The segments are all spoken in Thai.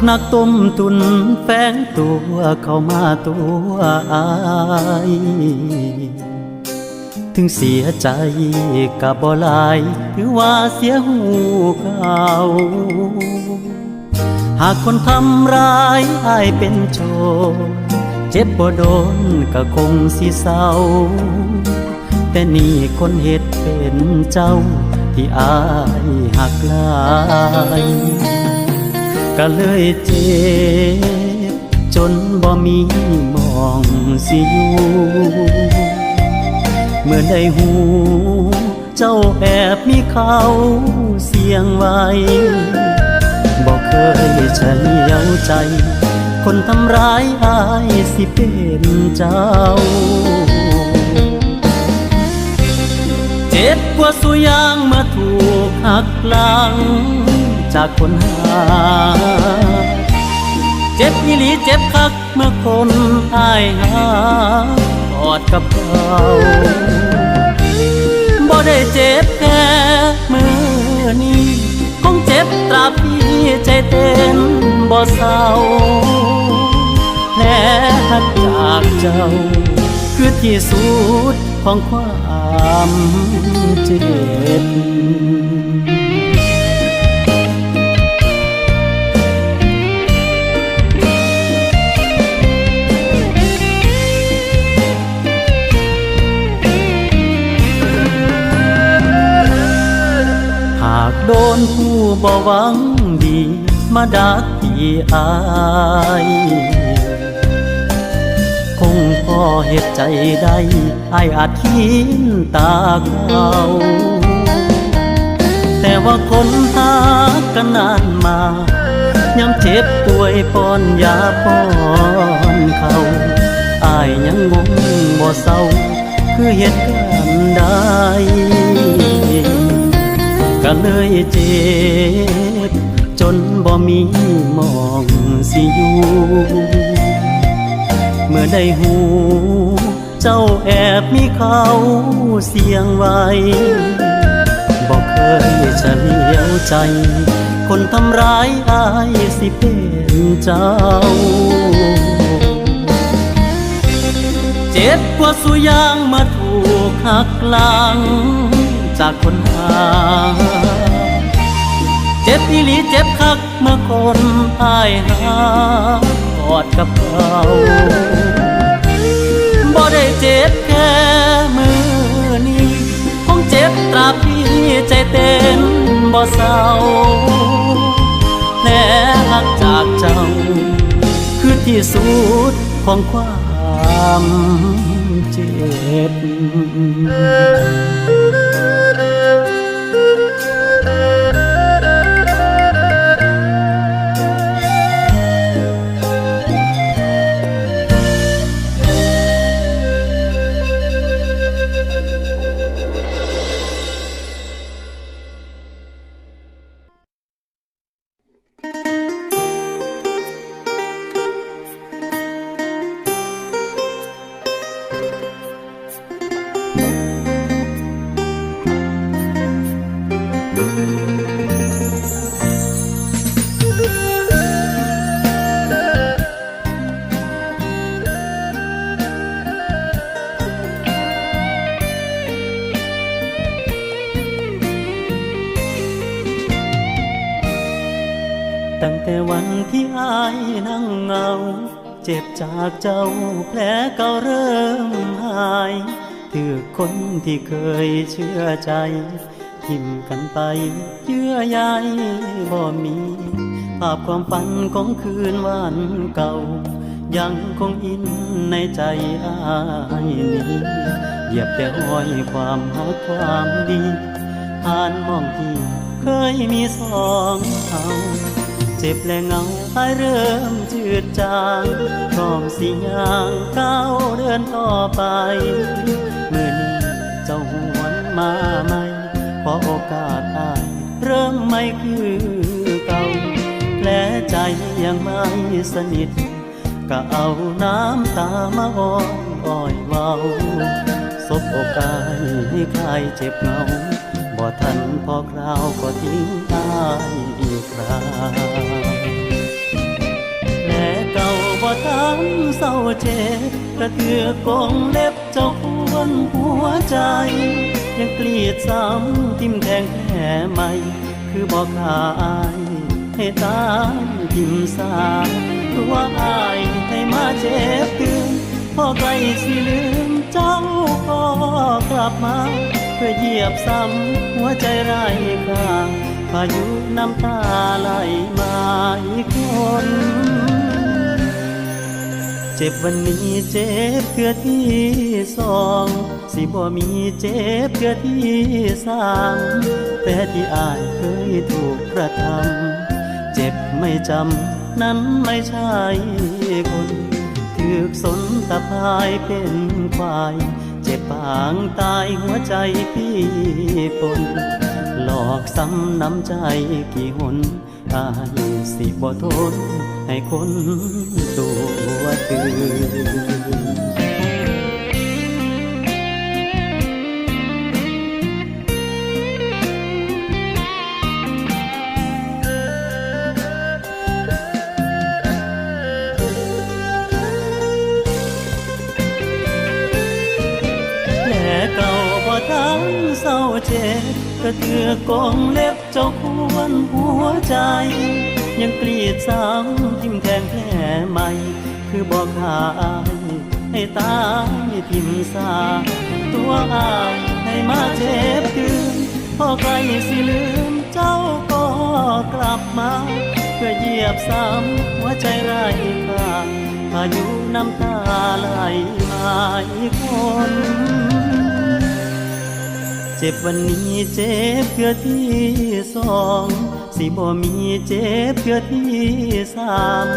นักต้มตุนแฝงตัวเข้ามาตัวอายถึงเสียใจกับบ่หลายถือว่าเสียหูเขาหากคนทำร้ายอายเป็นโจรเจ็บบ่โดนก็คงสิเศร้าแต่นี่คนเฮ็ดเป็นเจ้าที่อายหักหลายก็เลยเจ็บจนบ่มีมองสิอยู่เมื่อได้หูเจ้าแอบมีเขาเสียงไว้บอกเคยเฉลียวใจคนทำร้ายอายสิเป็นเจ้าเจ็บกว่าสุยางเมื่อถูกหักหลังจากคนหาเจ็บอีหลีเจ็บคักเมื่อคนอายหากอดกับเขาบ่ได้เจ็บแค่มือนี้คงเจ็บตราบที่ใจเต้นบ่เศร้าแผลหักจากเจ้าคือที่สุดของความเจ็บหากโดนผู้บ่หวังดีมาดักที่อายคงพอเหตุใจได้อายอาจคิดตาเขาแต่ว่าคนหากันนานมาย้ำเจ็บป่วยป้อนยาป้อนเขาอายยังงงบ่เศร้าคือเหตุการณ์ใดก็เลยเจ็บจนบ่มีมองสิอยู่เมื่อได้หูเจ้าแอบมีเขาเสียงไว้บอกเคยเฉลียวใจคนทำร้ายอายสิเป็นเจ้าเจ็บกว่าสุยางมาถูกหักหลังจากคนหาเจ็บอีหลีเจ็บคักเมื่อคนอายหากอดกับเขาบ่ได้เจ็บแค่มือนี้คงเจ็บตราบที่ใจเต้นบ่เศร้าแผลหักจากเจ้าคือที่สุดของความเจ็บตั้งแต่วันที่อายนั่งเหงาเจ็บจากเจ้าแผลเก่าเริ่มหายถือคนที่เคยเชื่อใจทิ่มกันไปเยื่อใยบ่มีภาพความฝันของคืนวันเก่ายังคงอินในใจอายนี้เหยียบแต่ห้อยความหักความดีผ่านมองที่เคยมีสองเขาเจ็บและเงาอายเริ่มจืดจางพร้อมสิย่างก้าวเดินต่อไปเมื่อนี้เจ้าหวนมาใหม่ขอโอกาสอายเริ่มไม่คือเก่าแผลใจยังไม่สนิทก็เอาน้ำตามาอ้อนอ้อยเว้าสบโอกาสให้คลายเจ็บเหงาบ่ทันพอคราวก็ทิ้งอายอีกครา ทันเศร้าเจ็บกระเทือกกงเล็บเจ้าควรหัวใจยังเกลียดซ้ำทิ่มแทงแผลใหม่คือบอกอายให้ตามทิ่มสาตัวอายให้มาเจ็บตื่นพอใกล้สิลืมเจ้าก็กลับมาเพื่อเหยียบซ้ำหัวใจไร้ค่าพายุน้ำตาไหลมาอีกคนเจ็บวันนี้เจ็บเพื่อที่สองสิบ่มีเจ็บเพื่อที่สามแต่ที่อายเคยถูกกระทำเจ็บไม่จำนั้นไม่ใช่คนถูกสนตะพายเป็นควายเจ็บปางตายหัวใจพี่ปนหลอกซ้ำน้ำใจกี่หนอายสิบ่ทนให้คนตัวตื่นทันเศร้าเจ็บกระเทือกกงเล็บเจ้าควรหัวใจยังเกลียดซ้ำทิ่มแทงแผลใหม่คือบอกอายให้ตายทิ่มสาตัวอายให้มาเจ็บตื่นพอใกล้สิลืมเจ้าก็กลับมาเพื่อเหยียบซ้ำหัวใจไร้ค่าพายุน้ำตาไหลมาอีกคนเจ็บวันนี้เจ็บเพื่อที่สองสิบ่มีเจ็บเพื่อที่สาม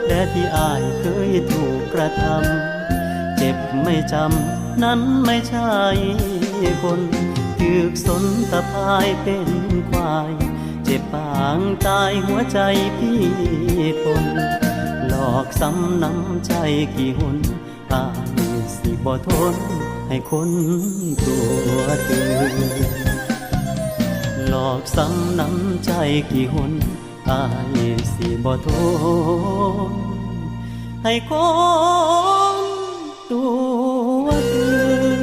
และที่อายเคยถูกกระทำเจ็บไม่จำนั้นไม่ใช่คนถูกสนตะพายเป็นควายเจ็บปางตายหัวใจพี่ปนหลอกซ้ำน้ำใจกี่หนอายสิบ่ทนให้คนตัวตื่นหลอกซ้ำน้ำใจกี่หนอายสิบ่ทนให้คนตัวตื่น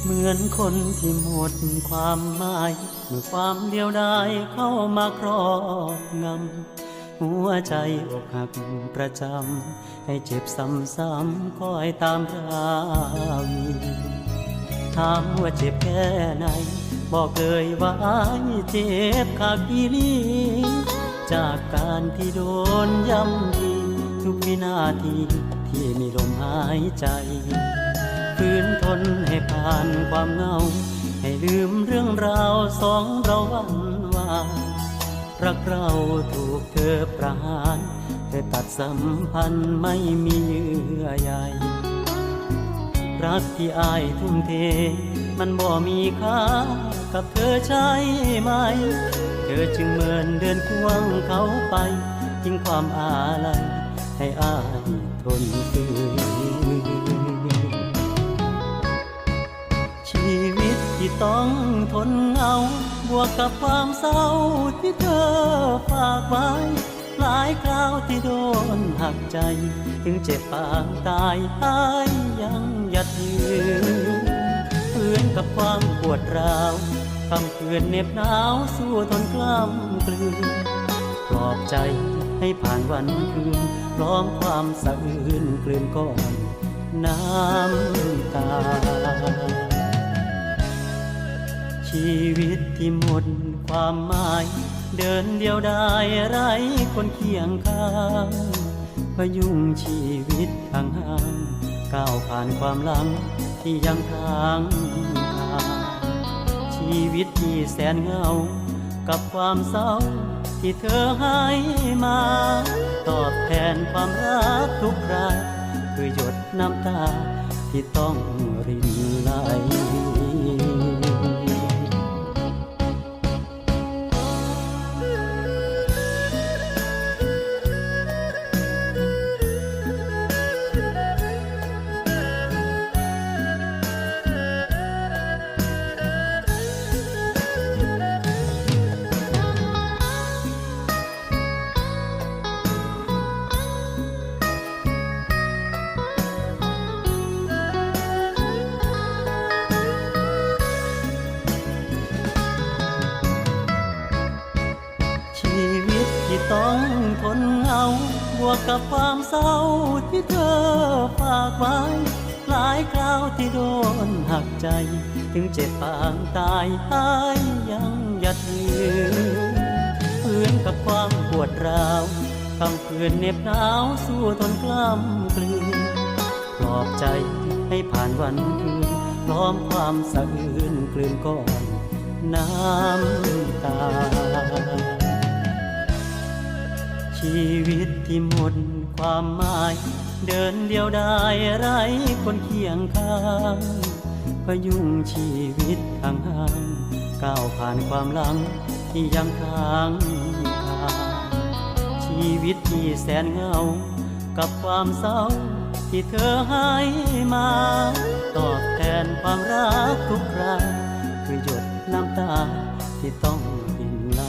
เหมือนคนที่หมดความหมายเมื่อความเดียวดายเข้ามาครอบงำหัวใจอกหักประจำให้เจ็บซ้ำๆคอยตามราวีถามว่าเจ็บแค่ไหนบอกเลยว่าเจ็บขาดอีหลีจากการที่โดนย้ำทีทุกวินาทีที่มีลมหายใจฝืนทนให้ผ่านความเหงาให้ลืมเรื่องราวสองเราวันวานรักเราถูกเธอประหารเธอตัดสัมพันธ์ไม่มีเยื่อใยรักที่อายทุ่มเทมันบ่มีค่ากับเธอใช่ไหมเธอจึงเมินเดินควงเขาไปทิ้งความอาลัยให้อายทนฝืนชีวิตที่ต้องทนเหงาบวกกับความเศร้าที่เธอฝากไว้หลายคราวที่โดนหักใจถึงเจ็บปางตายอายยังยัดยืนเพื่อนกับความปวดร้าวคำคืนเหน็บหนาวสู้ทนกล้ำกลืนปลอบใจให้ผ่านวันคืนพร้อมความสะอื้นกลืนก้อนน้ำตาชีวิตที่หมดความหมายเดินเดียวดายไร้คนเคียงข้างพยุงชีวิตห่าง ก้าวผ่านความหลังที่ยังทางคาชีวิตที่แสนเหงากับความเศร้าที่เธอให้มาตอบแทนความรักทุกคราคือหยดน้ำตาที่ต้องรินไหลชีวิตที่ต้องทนเหงาบวกกับความเศร้าที่เธอฝากไว้หลายคราวที่โดนหักใจถึงเจ็บปางตายหายยังหยัดยืนฟื้นกับความปวดร้าวคำคืนเหน็บหนาวสู้ทนกล้ำกลืนปลอบใจให้ผ่านวันคืนพร้อมความสะอื้นกลืนก้อนน้ำตาชีวิตที่หมดความหมายเดินเดียวดายไร้คนเคียงข้างพยุงชีวิตทางห่างก้าวผ่านความหลังที่ยังค้างคาชีวิตที่แสนเหงากับความเศร้าที่เธอให้มาตอบแทนความรักทุกคราคือหยดน้ำตาที่ต้องรินไหล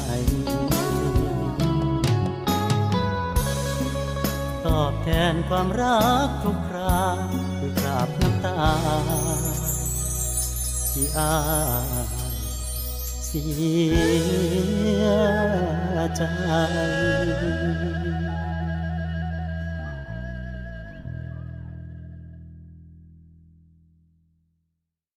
ตอบแทนความรักทุกคราคือกราบน้ำตาที่อายเสียใจ